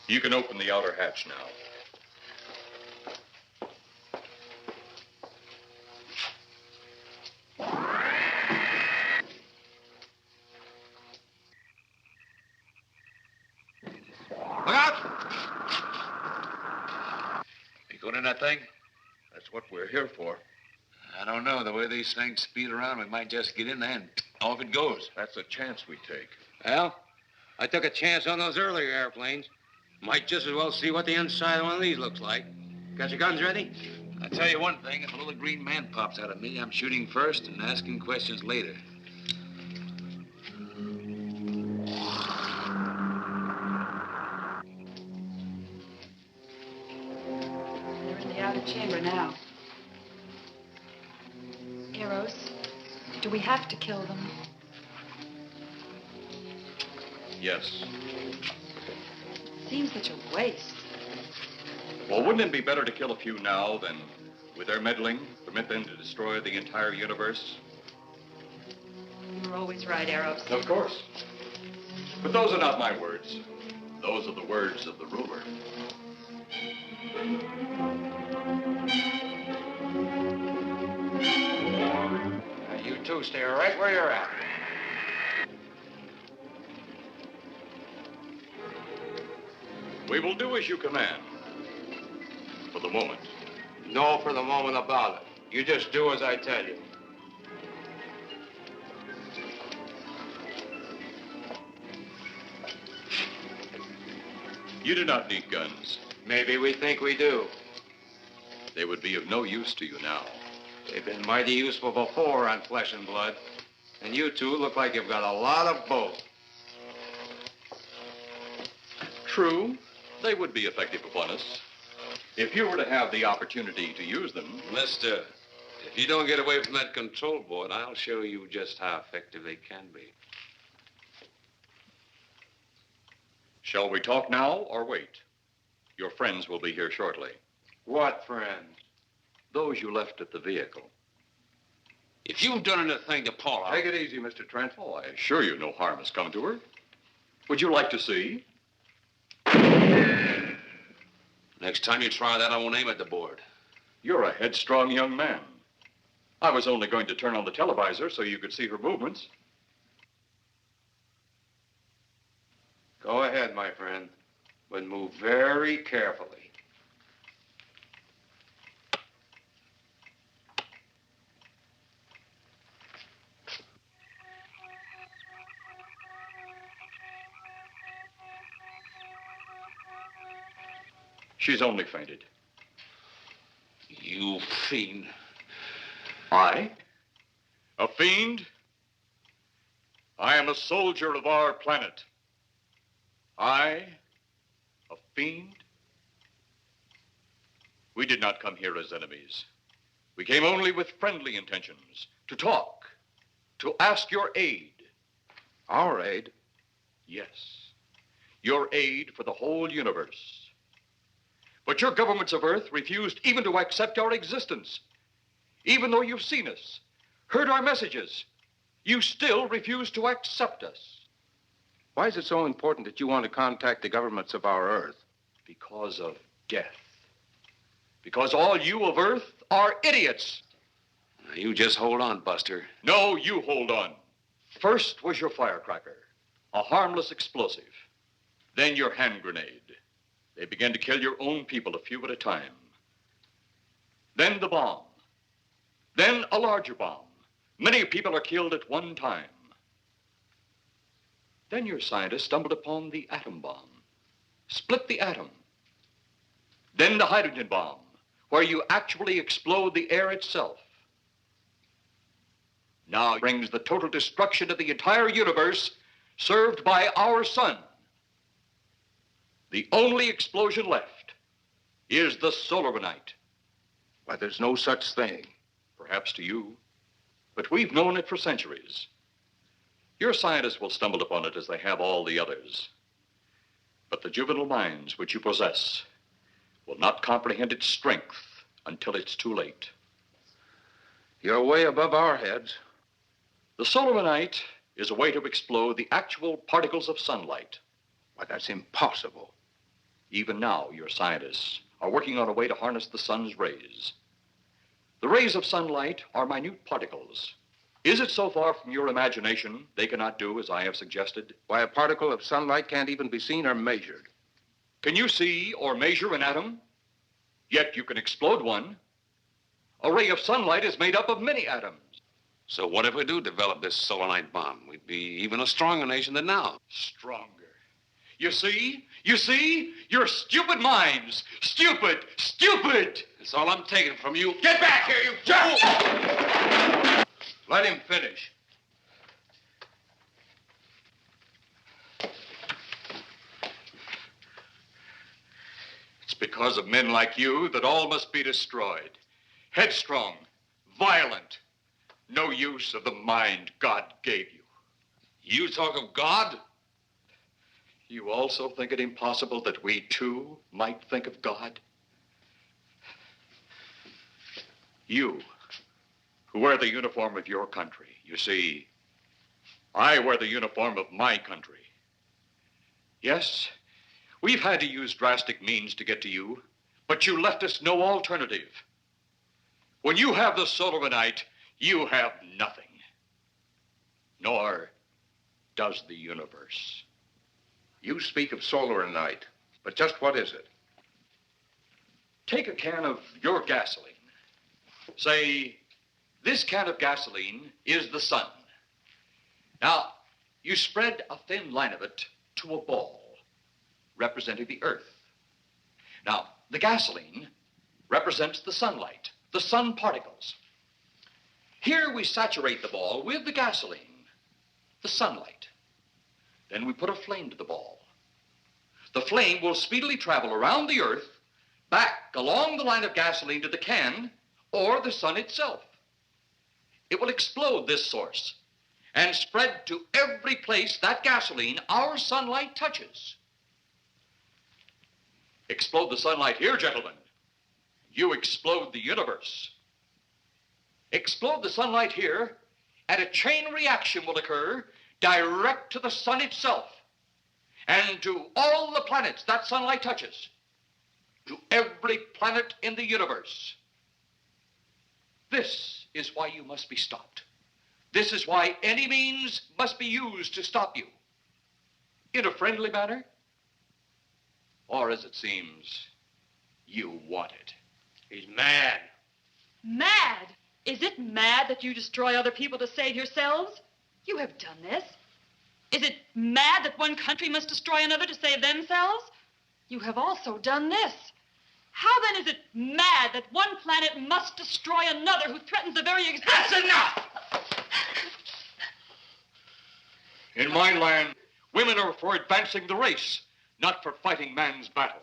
You can open the outer hatch now. Look out! You going in that thing? That's what we're here for. I don't know. The way these things speed around, we might just get in there and off it goes. That's a chance we take. Well, I took a chance on those earlier airplanes. Might just as well see what the inside of one of these looks like. Got your guns ready? I'll tell you one thing. If a little green man pops out at me, I'm shooting first and asking questions later. chamber now. Eros, do we have to kill them? Yes. Seems such a waste. Well, wouldn't it be better to kill a few now than, with their meddling, permit them to destroy the entire universe? You're always right, Eros. Of course. But those are not my words. Those are the words of the ruler. Now, you two stay right where you're at. We will do as you command. For the moment. No, for the moment about it. You just do as I tell you. You do not need guns. Maybe we think we do. They would be of no use to you now. They've been mighty useful before on flesh and blood. And you two look like you've got a lot of both. True, they would be effective upon us. If you were to have the opportunity to use them. Mister, if you don't get away from that control board, I'll show you just how effective they can be. Shall we talk now or wait? Your friends will be here shortly. What friend? Those you left at the vehicle. If you've done anything to Paula... Take it easy, Mr. Trent. Oh, I assure you no harm has come to her. Would you like to see? Next time you try that, I won't aim at the board. You're a headstrong young man. I was only going to turn on the televisor so you could see her movements. Go ahead, my friend, but move very carefully. She's only fainted. You fiend. I? A fiend? I am a soldier of our planet. I? A fiend? We did not come here as enemies. We came only with friendly intentions, to talk, to ask your aid. Our aid? Yes, your aid for the whole universe. But your governments of Earth refused even to accept our existence. Even though you've seen us, heard our messages, you still refuse to accept us. Why is it so important that you want to contact the governments of our Earth? Because of death. Because all you of Earth are idiots. Now, you just hold on, Buster. No, you hold on. First was your firecracker, a harmless explosive. Then your hand grenade. They began to kill your own people a few at a time. Then the bomb. Then a larger bomb. Many people are killed at one time. Then your scientists stumbled upon the atom bomb. Split the atom. Then the hydrogen bomb, where you actually explode the air itself. Now brings the total destruction of the entire universe served by our sun. The only explosion left is the solarite. Why, there's no such thing. Perhaps to you, but we've known it for centuries. Your scientists will stumble upon it as they have all the others. But the juvenile minds which you possess will not comprehend its strength until it's too late. You're way above our heads. The solarite is a way to explode the actual particles of sunlight. Why, that's impossible. Even now, your scientists are working on a way to harness the sun's rays. The rays of sunlight are minute particles. Is it so far from your imagination they cannot do as I have suggested? Why, a particle of sunlight can't even be seen or measured. Can you see or measure an atom? Yet you can explode one. A ray of sunlight is made up of many atoms. So what if we do develop this solarite bomb? We'd be even a stronger nation than now. Stronger. You see? You see? Your stupid minds. Stupid! Stupid! That's all I'm taking from you. Get back here, you fool! Let him finish. It's because of men like you that all must be destroyed. Headstrong, violent, no use of the mind God gave you. You talk of God? You also think it impossible that we too might think of God? You, who wear the uniform of your country. You see, I wear the uniform of my country. Yes, we've had to use drastic means to get to you, but you left us no alternative. When you have the soul of a night, you have nothing. Nor does the universe. You speak of solar night, but just what is it? Take a can of your gasoline. Say, this can of gasoline is the sun. Now, you spread a thin line of it to a ball, representing the earth. Now, the gasoline represents the sunlight, the sun particles. Here we saturate the ball with the gasoline, the sunlight. Then we put a flame to the ball. The flame will speedily travel around the earth, back along the line of gasoline to the can, or the sun itself. It will explode this source and spread to every place that gasoline, our sunlight, touches. Explode the sunlight here, gentlemen. You explode the universe. Explode the sunlight here, and a chain reaction will occur direct to the sun itself and to all the planets that sunlight touches, to every planet in the universe. This is why you must be stopped. This is why any means must be used to stop you. In a friendly manner, or as it seems, you want it. He's mad. Mad? Is it mad that you destroy other people to save yourselves? You have done this. Is it mad that one country must destroy another to save themselves? You have also done this. How then is it mad that one planet must destroy another who threatens the very existence? That's enough! In my land, women are for advancing the race, not for fighting man's battle.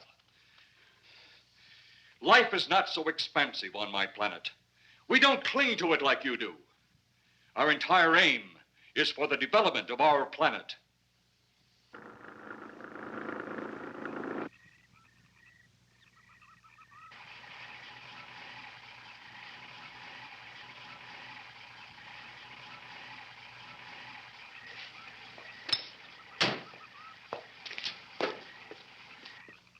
Life is not so expansive on my planet. We don't cling to it like you do. Our entire aim is for the development of our planet.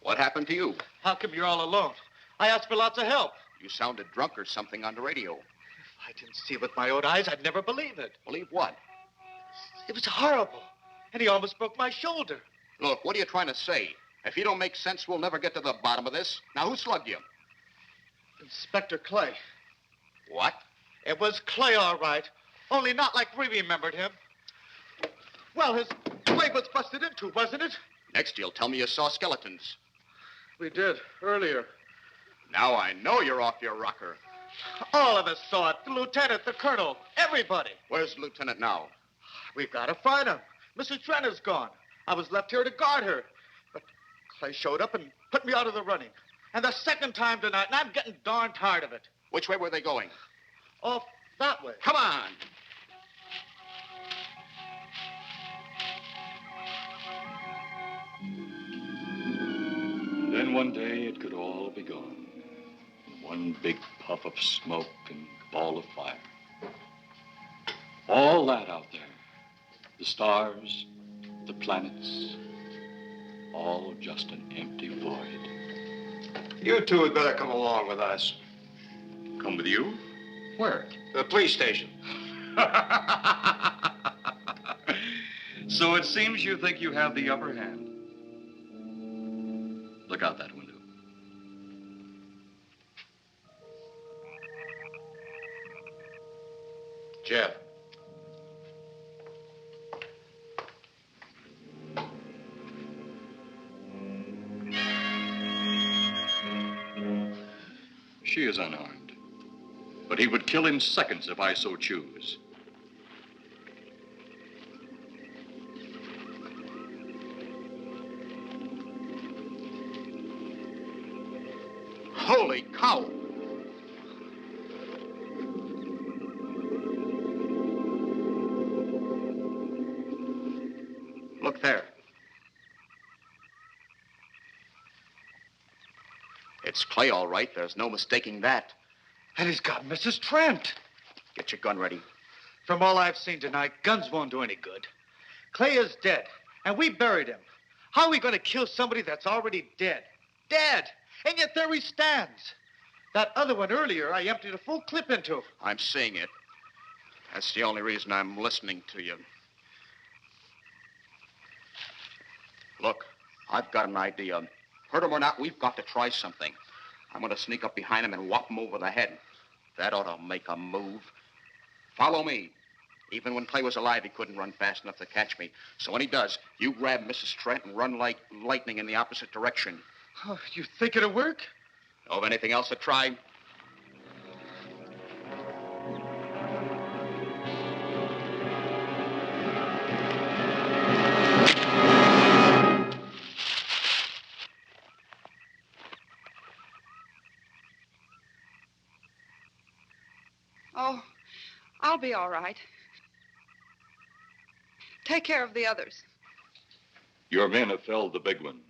What happened to you? How come you're all alone? I asked for lots of help. You sounded drunk or something on the radio. If I didn't see it with my own eyes, I'd never believe it. Believe what? It was horrible. And he almost broke my shoulder. Look, what are you trying to say? If you don't make sense, we'll never get to the bottom of this. Now, who slugged you? Inspector Clay. What? It was Clay, all right. Only not like we remembered him. Well, his leg was busted into, wasn't it? Next, you'll tell me you saw skeletons. We did, earlier. Now I know you're off your rocker. All of us saw it. The lieutenant, the colonel, everybody. Where's the lieutenant now? We've got to find him. Mrs. Trenner's gone. I was left here to guard her. But Clay showed up and put me out of the running. And the second time tonight, and I'm getting darn tired of it. Which way were they going? Off that way. Come on. Then one day it could all be gone. In one big puff of smoke and ball of fire. All that out there. The stars, the planets, all just an empty void. You two had better come along with us. Come with you? Where? The police station. So it seems you think you have the upper hand. Look out that window. Jeff. She is unarmed. But he would kill in seconds if I so choose. It's Clay, all right. There's no mistaking that. And he's got Mrs. Trent. Get your gun ready. From all I've seen tonight, guns won't do any good. Clay is dead, and we buried him. How are we going to kill somebody that's already dead? Dead! And yet there he stands. That other one earlier, I emptied a full clip into. I'm seeing it. That's the only reason I'm listening to you. Look, I've got an idea. Hurt him or not, we've got to try something. I'm going to sneak up behind him and whop him over the head. That ought to make a move. Follow me. Even when Clay was alive, he couldn't run fast enough to catch me. So when he does, you grab Mrs. Trent and run like lightning in the opposite direction. Oh, you think it'll work? Know of anything else to try? Oh, I'll be all right. Take care of the others. Your men have felled the big one.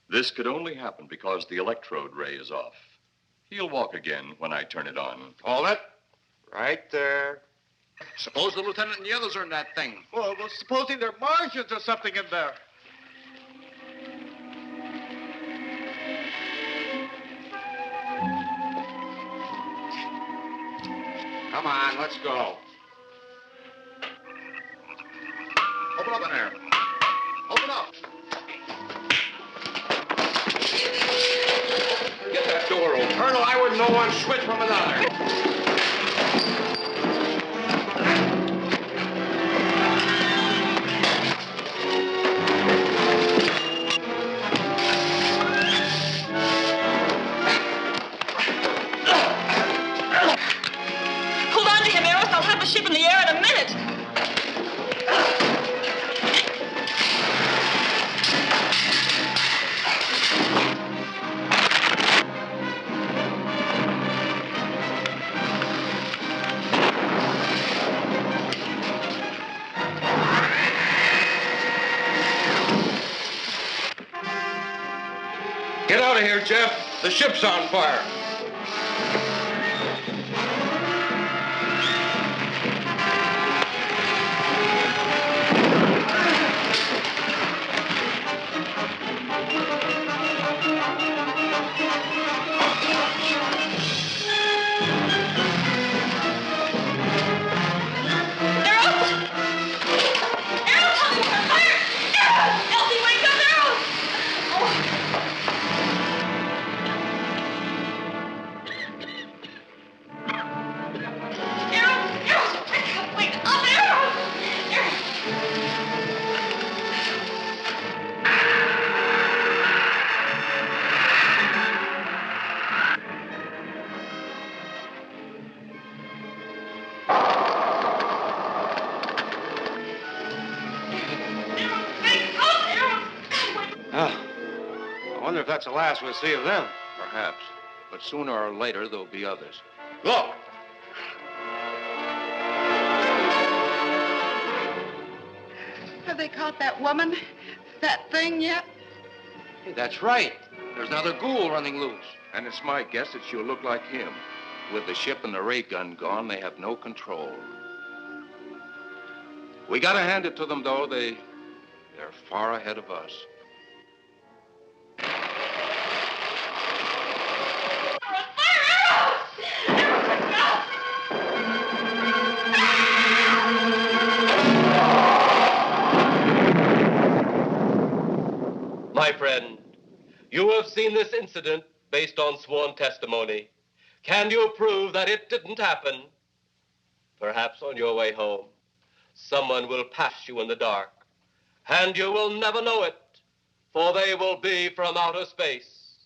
This could only happen because the electrode ray is off. He'll walk again when I turn it on. Talbot, right there. Suppose the lieutenant and the others are in that thing. Well, supposing there are Martians or something in there. Come on, let's go. Open up in there. Open up. Get that door open. Colonel, I wouldn't know one switch from another. Hold on to him, Eros. I'll have the ship in the air in a minute. Get out of here, Jeff. The ship's on fire. I wonder if that's the last we'll see of them. Perhaps. But sooner or later, there'll be others. Look! Have they caught that woman? That thing yet? Hey, that's right. There's another ghoul running loose. And it's my guess that she'll look like him. With the ship and the ray gun gone, they have no control. We gotta hand it to them, though. They're far ahead of us. My friend, you have seen this incident based on sworn testimony. Can you prove that it didn't happen? Perhaps on your way home, someone will pass you in the dark, and you will never know it, for they will be from outer space.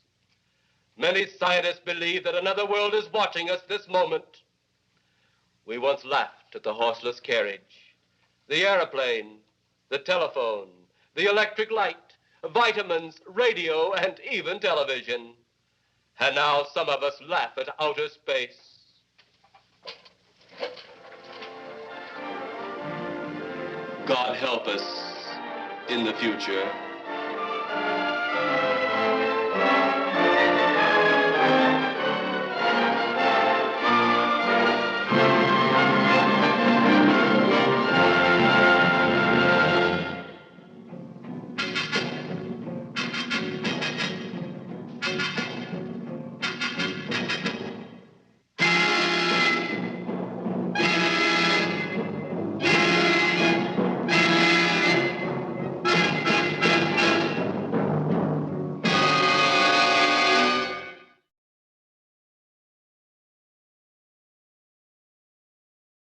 Many scientists believe that another world is watching us this moment. We once laughed at the horseless carriage, the airplane, the telephone, the electric light, vitamins, radio, and even television. And now some of us laugh at outer space. God help us in the future.